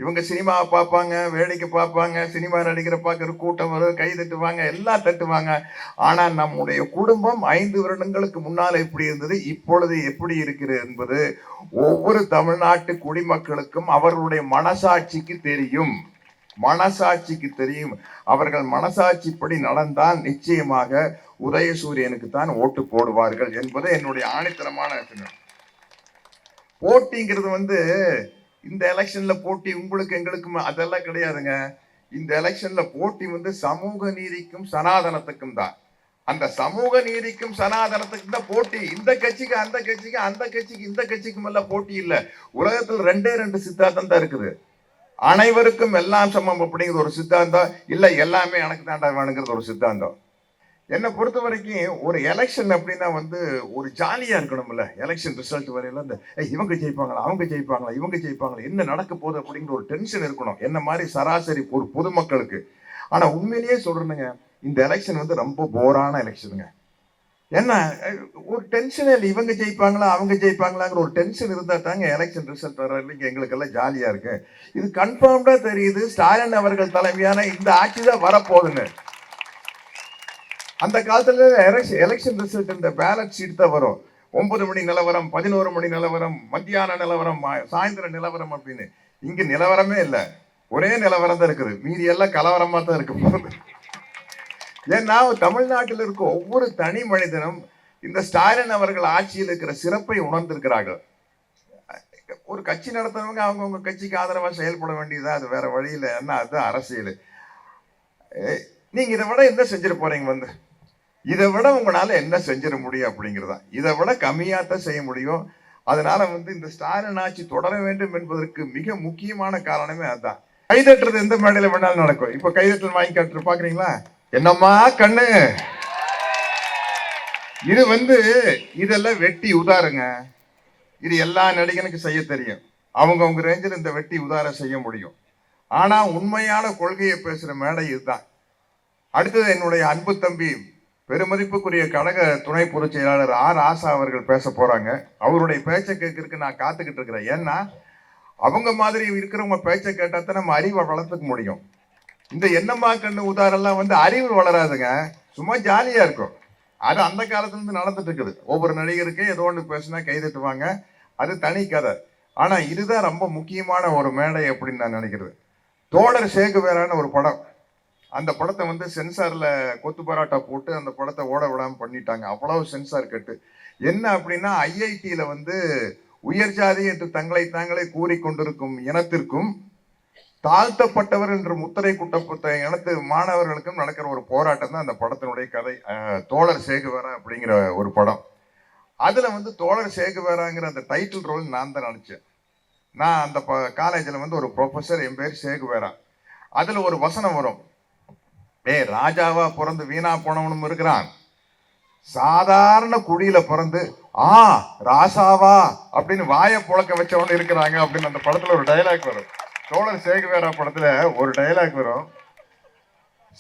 இவங்க சினிமாவை பார்ப்பாங்க, வேடிக்கை பார்ப்பாங்க, சினிமா நடிக்கிற பார்க்குற கூட்டம் வரும், கை தட்டுவாங்க, எல்லாம் தட்டுவாங்க. ஆனால் நம்முடைய குடும்பம் 5 வருடங்களுக்கு முன்னால் எப்படி இருந்தது, இப்பொழுது எப்படி இருக்கிறது என்பது ஒவ்வொரு தமிழ்நாட்டு குடிமக்களுக்கும் அவர்களுடைய மனசாட்சிக்கு தெரியும். மனசாட்சிக்கு தெரியும். அவர்கள் மனசாட்சிப்படி நடந்தால் நிச்சயமாக உதயசூரியனுக்கு தான் ஓட்டு போடுவார்கள் என்பது என்னுடைய ஆணித்தரமான போட்டிங்கிறது இந்த எலெக்ஷன்ல போட்டி உங்களுக்கு எங்களுக்கும் அதெல்லாம் கிடையாதுங்க. இந்த எலெக்ஷன்ல போட்டி சமூக நீதிக்கும் சனாதனத்துக்கும் தான். அந்த சமூக நீதிக்கும் சனாதனத்துக்கும் தான் போட்டி. இந்த கட்சிக்கு அந்த கட்சிக்கு, அந்த கட்சிக்கு இந்த கட்சிக்கும் எல்லாம் போட்டி இல்லை. உலகத்தில் 2 சித்தாந்தம் தான் இருக்குது. அனைவருக்கும் எல்லாம் சமம் அப்படிங்கிறது ஒரு சித்தாந்தம், இல்லை எல்லாமே எனக்கு தாண்டா வேணுங்கிறது ஒரு சித்தாந்தம். என்னை பொறுத்த வரைக்கும் ஒரு எலெக்ஷன் அப்படின்னா ஒரு ஜாலியா இருக்கணும்ல. எலெக்ஷன் ரிசல்ட் வரையில இவங்க ஜெயிப்பாங்களா, அவங்க ஜெயிப்பாங்களா, இவங்க ஜெயிப்பாங்களா, என்ன நடக்க போகுது அப்படிங்கிற ஒரு டென்ஷன் இருக்கணும், என்ன மாதிரி சராசரி ஒரு பொதுமக்களுக்கு. ஆனா உண்மையிலேயே சொல்றேனுங்க, இந்த எலெக்ஷன் ரொம்ப போரான எலெக்ஷனுங்க. என்ன ஒரு டென்ஷன் இல்லை, இவங்க ஜெயிப்பாங்களா அவங்க ஜெயிப்பாங்களாங்கிற ஒரு டென்ஷன் இருந்தா தாங்க எலெக்ஷன் ரிசல்ட் வர இல்லைங்க எங்களுக்கெல்லாம் ஜாலியா இருக்கு. இது கன்ஃபார்ம்டா தெரியுது, ஸ்டாலின் அவர்கள் தலைமையான இந்த ஆட்சி தான் வரப்போகுதுன்னு. அந்த காலத்துல எலெக்ஷன் ரிசல்ட் இந்த பேலட் ஷீட் தான் வரும். 9 மணி நிலவரம், 11 மணி நிலவரம், மத்தியான நிலவரம், சாயந்தர நிலவரம் அப்படின்னு. இங்க நிலவரமே இல்லை, ஒரே நிலவரம் தான் இருக்குது, மீதி எல்லாம் கலவரமா தான் இருக்கு. ஏன்னா தமிழ்நாட்டில் இருக்க ஒவ்வொரு தனி மனிதனும் இந்த ஸ்டாலின் அவர்கள் ஆட்சியில் இருக்கிற சிறப்பை உணர்ந்திருக்கிறார்கள். ஒரு கட்சி நடத்துறவங்க அவங்கவுங்க கட்சிக்கு ஆதரவா செயல்பட வேண்டியதா, அது வேற வழியில என்ன, அது அரசியல். நீங்க இதை விட என்ன செஞ்சிட போறீங்க, இதை விட உங்களால என்ன செஞ்சிட முடியும் அப்படிங்கிறதா. இதை விட கம்மியாத்தான் செய்ய முடியும். அதனால இந்த ஸ்டாலின் ஆட்சி தொடர வேண்டும் என்பதற்கு மிக முக்கியமான காரணமே அதுதான். கைதட்டுறது எந்த மேடையில வேணாலும் நடக்கும். இப்ப கைதட்டல் வாங்கி காட்டு பாக்குறீங்களா, என்னம்மா கண்ணு. இது இதெல்லாம் வெட்டி உதாருங்க. இது எல்லா நடிகனுக்கு செய்ய தெரியும், அவங்க ரேஞ்சில் இந்த வெட்டி உதாரம் செய்ய முடியும். ஆனா உண்மையான கொள்கையை பேசுற மேடை இதுதான். அடுத்தது என்னுடைய அன்பு தம்பி பெருமதிப்புக்குரிய கழக துணை பொதுச் செயலாளர் ஆர் ஆசா அவர்கள் பேச போறாங்க. அவருடைய பேச்சை கேட்கறதுக்கு நான் காத்துக்கிட்டு இருக்கிறேன். ஏன்னா அவங்க மாதிரி இருக்கிறவங்க பேச்சை கேட்டா தான் நம்ம அறிவை வளர்த்துக்க முடியும். இந்த என்னம்மா கண்ணு உதாரெல்லாம் அறிவு வளராதுங்க, சும்மா ஜாலியா இருக்கும். அது அந்த காலத்துல இருந்து நடந்துட்டு இருக்குது. ஒவ்வொரு நடிகருக்கு ஏதோ ஒன்று பேசுனா கைதட்டுவாங்க, அது தனி கதை. ஆனா இதுதான் ரொம்ப முக்கியமான ஒரு மேடை அப்படின்னு நான் நினைக்கிறது. தோழர் சேகுவேரான ஒரு படம், அந்த படத்தை சென்சார்ல கொத்து பராட்டா போட்டு அந்த படத்தை ஓட விடாம பண்ணிட்டாங்க. அவ்வளவு சென்சார் கட்டு. என்ன அப்படின்னா ஐஐடியில உயர் ஜாதி என்று தங்களை தாங்களே கூறிக்கொண்டிருக்கும் இனத்திற்கும் தாழ்த்தப்பட்டவர் என்று முத்திரை குட்டப்பட்ட இனத்து மாணவர்களுக்கும் நடக்கிற ஒரு போராட்டம் தான் அந்த படத்தினுடைய கதை. தோழர் சேகுவேரா அப்படிங்கிற ஒரு படம். அதுல தோழர் சேகுவேராங்கிற அந்த டைட்டில் ரோல் நான் தான் நினைச்சேன். நான் அந்த காலேஜில் ஒரு ப்ரொஃபஸர், என் பேர் சேகுவேரா. அதுல ஒரு வசனம் வரும், ராஜாவா பிறந்து வீணா போனவனும் இருக்கிறான், சாதாரண குடியில பிறந்து ராசாவா அப்படின்னு வாயை புழக்க வச்சவனு இருக்கிறாங்க அப்படின்னு அந்த படத்துல ஒரு டைலாக் வரும். தோழர் சேகுவேரா படத்துல ஒரு டைலாக் வரும்.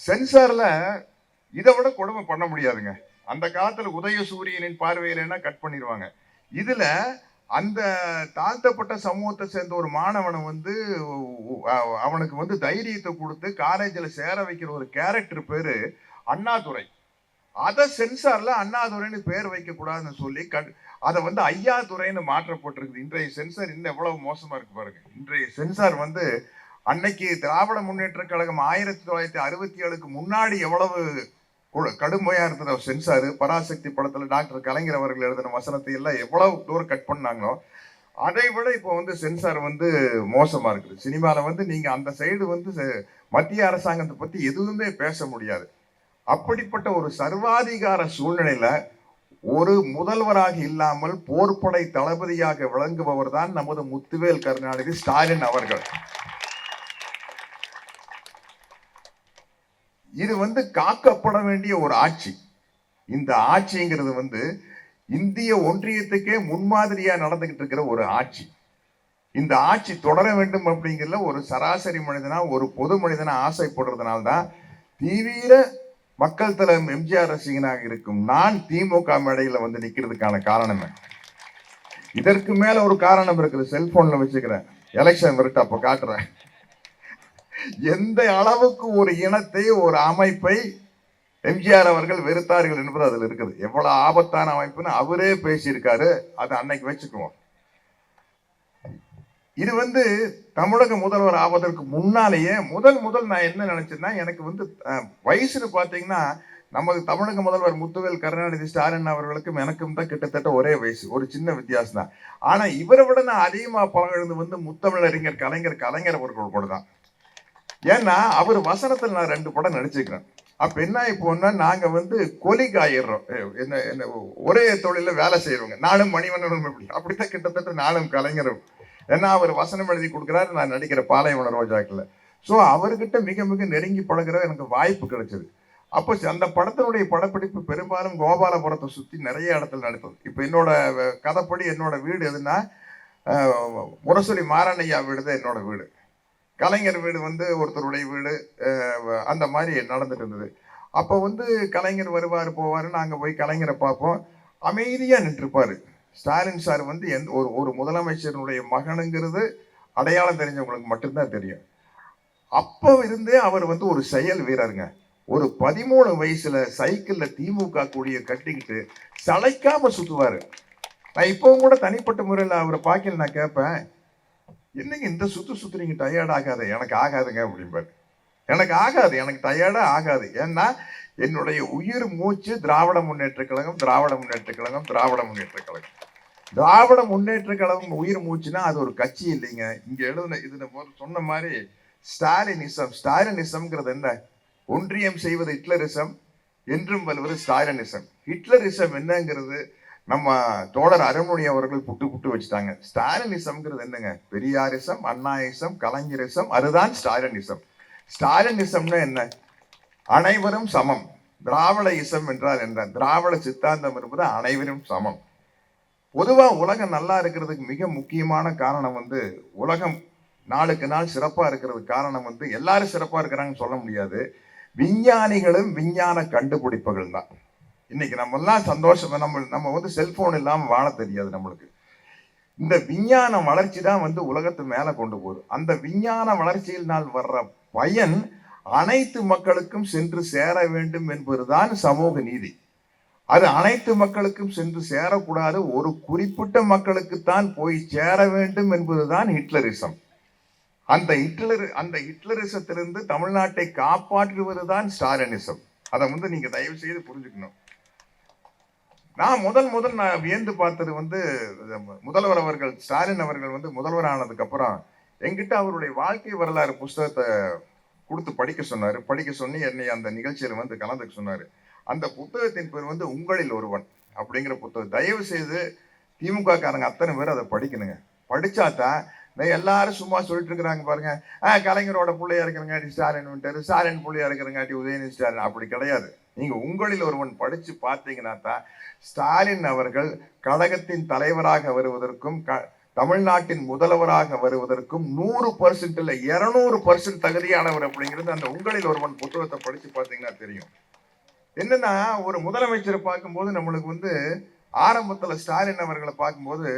சென்சார்ல இதை விட கொடுமை பண்ண முடியாதுங்க. அந்த காலத்துல உதயசூரியனின் பார்வையில கட் பண்ணிடுவாங்க. இதுல அந்த தாழ்த்தப்பட்ட சமூகத்தை சேர்ந்த ஒரு மாணவனை அவனுக்கு தைரியத்தை கொடுத்து காலேஜில் சேர வைக்கிற ஒரு கேரக்டர் பேரு அண்ணாதுரை. அதை சென்சார்ல அண்ணாதுரைன்னு பேர் வைக்க கூடாதுன்னு சொல்லி அதை ஐயாதுரைன்னு மாற்றப்பட்டிருக்குது. இன்றைய சென்சார் இன்னும் எவ்வளவு மோசமா இருக்கு பாருங்க. இன்றைய சென்சார் அன்னைக்கு திராவிட முன்னேற்ற கழகம் 1967க்கு முன்னாடி எவ்வளவு கடுமையா இருந்தது சென்சார். பராசக்தி படத்துல டாக்டர் கலைஞர் அவர்கள் எழுதின வசனத்தை எல்லாம் எவ்வளவு தூரம் கட் பண்ணாங்களோ அதை விட இப்போ சென்சார் மோசமா இருக்குது. சினிமால நீங்க அந்த சைடு மத்திய அரசாங்கத்தை பத்தி எதுவுமே பேச முடியாது. அப்படிப்பட்ட ஒரு சர்வாதிகார சூழ்நிலையில ஒரு முதல்வராக இல்லாமல் போர்ப்படை தளபதியாக விளங்குபவர் தான் நமது முத்துவேல் கருணாநிதி ஸ்டாலின் அவர்கள். இது காக்கப்பட வேண்டிய ஒரு ஆட்சி. இந்த ஆட்சிங்கிறது இந்திய ஒன்றியத்துக்கே முன்மாதிரியா நடந்துகிட்டு இருக்கிற ஒரு ஆட்சி. இந்த ஆட்சி தொடர வேண்டும் அப்படிங்கிற ஒரு சராசரி மனிதனா, ஒரு பொது மனிதனா ஆசைப்படுறதுனால்தான் தீவிர மக்கள் தலைவர் எம்ஜிஆர் ரசிகனாக இருக்கும் நான் திமுக மேடையில நிக்கிறதுக்கான காரணம். இதற்கு மேல ஒரு காரணம் இருக்குது, செல்போன்ல வச்சுக்கிறேன். எலெக்ஷன் வரட்டு அப்ப காட்டுறேன். எந்த அளவுக்கு ஒரு இனத்தை, ஒரு அமைப்பை எம்ஜிஆர் அவர்கள் வெறுத்தார்கள் என்பது அதுல இருக்குது. எவ்வளவு ஆபத்தான அமைப்புன்னு அவரே பேசியிருக்காரு. அதை அன்னைக்கு வச்சுக்குவோம். இது தமிழக முதல்வர் ஆவதற்கு முன்னாலேயே முதல் நான் என்ன நினைச்சேன்னா, எனக்கு வயசுன்னு பாத்தீங்கன்னா நமது தமிழக முதல்வர் முத்துவேல் கருணாநிதி ஸ்டாலின் அவர்களுக்கும் எனக்கும் தான் கிட்டத்தட்ட ஒரே வயசு, ஒரு சின்ன வித்தியாசம் தான். ஆனா இவரை விட நான் அதிகமா பழகிறது முத்தமிழறிஞர் கலைஞர் அவர்கள் கூட தான். ஏன்னா அவர் வசனத்தில் நான் 2 படம் நடிச்சுக்கிறேன். அப்ப என்ன இப்போன்னா, நாங்க கொலிக் ஆயிடுறோம். என்ன ஒரே தொழில வேலை செய்யறவங்க. நானும் மணிவண்ணனும் அப்படித்தான் கிட்டத்தட்ட நானும் கலைஞரும். ஏன்னா அவர் வசனம் எழுதி கொடுக்குறாரு, நான் நடிக்கிற பாலைவன ரோஜாக்கள். ஸோ அவர்கிட்ட மிக மிக நெருங்கி பழகிற எனக்கு வாய்ப்பு கிடைச்சது. அப்போ அந்த படத்தினுடைய படப்பிடிப்பு பெரும்பாலும் கோபாலபுரத்தை சுற்றி நிறைய இடத்துல நடத்தது. இப்போ என்னோட கதைப்படி என்னோட வீடு எதுன்னா, முரசொலி மாரண்ணையா வீடு தான் என்னோட வீடு. கலைஞர் வீடு ஒருத்தருடைய வீடு. அந்த மாதிரி நடந்துட்டு இருந்தது. அப்போ கலைஞர் வருவார் போவார், நாங்கள் போய் கலைஞரை பார்ப்போம். அமைதியாக நின்றுப்பார். ஸ்டாலின் சார் ஒரு முதலமைச்சருடைய மகனுங்கிறது அடையாளம் தெரிஞ்சவங்களுக்கு மட்டும்தான் தெரியும். அப்போ இருந்தே அவர் ஒரு செயல் வீரருங்க. ஒரு 13 வயசுல சைக்கிள்ல திமுக கொடியை கட்டிக்கிட்டு சளைக்காம சுத்துவாரு. நான் இப்பவும் கூட தனிப்பட்ட முறையில் அவரை பார்க்கல, நான் கேட்பேன், என்னங்க இந்த சுத்துறீங்க, டயர்ட் ஆகாது? எனக்கு ஆகாதுங்க அப்படிம்பாரு. எனக்கு ஆகாது, எனக்கு டயர்டா ஆகாது. ஏன்னா என்னுடைய உயிர் மூச்சு திராவிட முன்னேற்ற கழகம், திராவிட முன்னேற்ற கழகம், திராவிட முன்னேற்ற கழகம். திராவிட முன்னேற்ற கழகம் உயிர் மூச்சுன்னா அது ஒரு கட்சி இல்லைங்க. இங்க எழுதுன இதுல சொன்ன மாதிரி ஸ்டாலினிசம்ங்கிறது என்ன? ஒன்றியம் செய்வது ஹிட்லரிசம், என்றும் வருவது ஸ்டாலினிசம். ஹிட்லரிசம் என்னங்கிறது நம்ம தோழர் அருண்மொழி அவர்கள் புட்டு வச்சுட்டாங்க. ஸ்டாலினிசம்ங்கிறது என்னங்க? பெரியாரிசம், அண்ணாயிசம், கலைஞரிசம், அதுதான் ஸ்டாலினிசம். ஸ்டாலினிசம்னா என்ன? அனைவரும் சமம். திராவிட இசம் என்றால் என்ன? திராவிட சித்தாந்தம் என்பது அனைவரும் சமம். பொதுவா உலகம் நல்லா இருக்கிறதுக்கு மிக முக்கியமான காரணம் உலகம் நாளுக்கு நாள் சிறப்பா இருக்கிறதுக்கு காரணம் எல்லாரும் சிறப்பா இருக்கிறாங்கன்னு சொல்ல முடியாது. விஞ்ஞானிகளும் விஞ்ஞான கண்டுபிடிப்புகள் தான். இன்னைக்கு நம்ம எல்லாம் சந்தோஷம். நம்ம செல்போன் இல்லாம வாழ தெரியாது நம்மளுக்கு. இந்த விஞ்ஞான வளர்ச்சி தான் உலகத்தை மேல கொண்டு போகுது. அந்த விஞ்ஞான வளர்ச்சியினால் வர்ற பயன் அனைத்து மக்களுக்கும் சென்று சேர வேண்டும் என்பதுதான் சமூக நீதி. அது அனைத்து மக்களுக்கும் சென்று சேரக்கூடாது, ஒரு குறிப்பிட்ட மக்களுக்குத்தான் போய் சேர வேண்டும் என்பதுதான் ஹிட்லரிசம். அந்த ஹிட்லரிசத்திலிருந்து தமிழ்நாட்டை காப்பாற்றுவதுதான் ஸ்டாலினிசம். அதை நீங்க தயவு செய்து புரிஞ்சுக்கணும். நான் முதல் நான் வியந்து பார்த்தது முதல்வர் அவர்கள், ஸ்டாலின் அவர்கள் முதல்வர் ஆனதுக்கு அப்புறம் என்கிட்ட அவருடைய வாழ்க்கை வரலாறு புஸ்தகத்தை கொடுத்து படிக்க சொல்லி என்னை அந்த நிகழ்ச்சியில கலந்துக்க சொன்னாரு. அந்த புத்தகத்தின் பேர் உங்களில் ஒருவன் அப்படிங்கிற புத்தகம். தயவு செய்து திமுக காரங்க அத்தனை பேர் அதை படிக்கணுங்க. படிச்சாதான் எல்லாரும் சும்மா சொல்லிட்டு இருக்கிறாங்க பாருங்க, கலைஞரோட பிள்ளையா இருக்கிறங்காட்டி ஸ்டாலின் வந்துட்டாரு, ஸ்டாலின் பிள்ளையா இருக்கிறங்காட்டி உதயநிதி ஸ்டாலின். அப்படி கிடையாது. நீங்க உங்களில் ஒருவன் படிச்சு பார்த்தீங்கன்னா தான் ஸ்டாலின் அவர்கள் கழகத்தின் தலைவராக வருவதற்கும் தமிழ்நாட்டின் முதல்வராக வருவதற்கும் 100% இல்லை 200% தகுதியானவர் அப்படிங்கிறது அந்த உங்களில் ஒருவன் புத்தகத்தை படிச்சு பார்த்தீங்கன்னா தெரியும். என்னன்னா, ஒரு முதலமைச்சரை பார்க்கும்போது நம்மளுக்கு ஆரம்பத்துல ஸ்டாலின் அவர்களை பார்க்கும்போது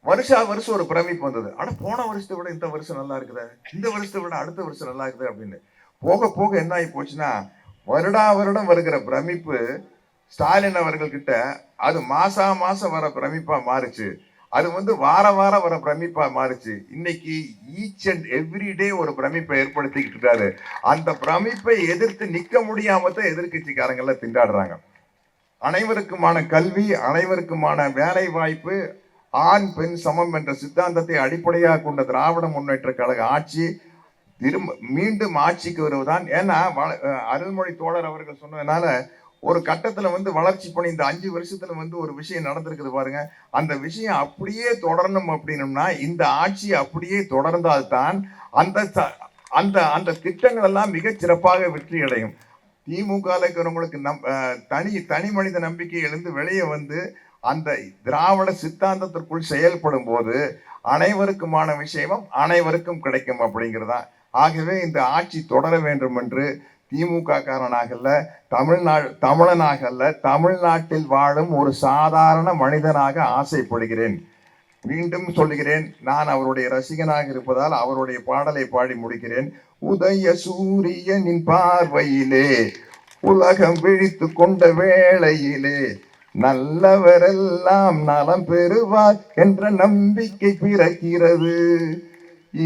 வருஷம் ஒரு பிரமிப்பு வந்தது. ஆனா போன வருஷத்தை விட இந்த வருஷம் நல்லா இருக்குதா, இந்த வருஷத்தை விட அடுத்த வருஷம் நல்லா இருக்குது அப்படின்னு. போக போக என்ன ஆகி போச்சுன்னா, வருடம் வருகிற பிரமிப்பு ஸ்டாலின் அவர்கள் கிட்ட அது மாசம் வர பிரமிப்பா மாறுச்சு. அது வார வர பிரமிப்பா மாறுச்சு. இன்னைக்கு ஈச் அண்ட் எவ்ரி டே ஒரு பிரமிப்பை ஏற்படுத்திக்கிட்டு இருக்காரு. அந்த பிரமிப்பை எதிர்த்து நிக்க முடியாம தான் எதிர்கட்சிக்காரங்க எல்லாம் திண்டாடுறாங்க. அனைவருக்குமான கல்வி, அனைவருக்குமான வேலை வாய்ப்பு, ஆண் பெண் சமம் என்ற சித்தாந்தத்தை அடிப்படையாக கொண்ட திராவிட முன்னேற்ற கழக ஆட்சி மீண்டும் ஆட்சிக்கு வருவதுதான். ஏன்னா அருள்மொழி தோழர் அவர்கள் சொன்னதுனால ஒரு கட்டத்துல வளர்ச்சி பணி இந்த 5 வருஷத்துல ஒரு விஷயம் நடந்திருக்குது பாருங்க. அந்த விஷயம் அப்படியே தொடரணும் அப்படின்னம்னா, இந்த ஆட்சி அப்படியே தொடர்ந்தால்தான் அந்த அந்த திட்டங்கள் எல்லாம் மிக சிறப்பாக வெற்றி அடையும். திமுக இருக்கிறவங்களுக்கு தனி மனித நம்பிக்கை எழுந்து வெளியே அந்த திராவிட சித்தாந்தத்திற்குள் செயல்படும் போது அனைவருக்குமான விஷயமும் அனைவருக்கும் கிடைக்கும் அப்படிங்கிறதா. ஆகவே இந்த ஆட்சி தொடர வேண்டும் என்று திமுக காரனாக அல்ல, தமிழனாக அல்ல, தமிழ்நாட்டில் வாழும் ஒரு சாதாரண மனிதனாக ஆசைப்படுகிறேன். மீண்டும் சொல்லுகிறேன், நான் அவருடைய ரசிகனாக இருப்பதால் அவருடைய பாடலை பாடி முடிக்கிறேன். உதய சூரியனின் பார்வையிலே உலகம் விழித்து கொண்ட வேளையிலே நல்லவரெல்லாம் நலம் பெறுவார் என்ற நம்பிக்கை பிறக்கிறது.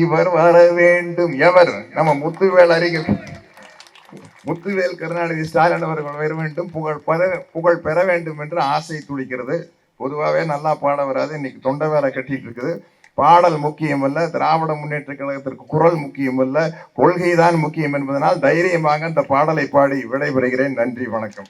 இவர் வர வேண்டும். எவர்? நம்ம முத்துவேல் கருணாநிதி ஸ்டாலின் அவர்கள் வர வேண்டும், புகழ் பெற வேண்டும் என்று ஆசை துடிக்கிறது. பொதுவாகவே நல்லா பாட வராது, இன்னைக்கு தொண்டை வேலை கட்டிட்டு இருக்குது. பாடல் முக்கியம் அல்ல, திராவிட முன்னேற்ற கழகத்திற்கு குரல் முக்கியம் அல்ல, கொள்கைதான் முக்கியம் என்பதனால் தைரியமாக இந்த பாடலை பாடி விடைபெறுகிறேன். நன்றி, வணக்கம்.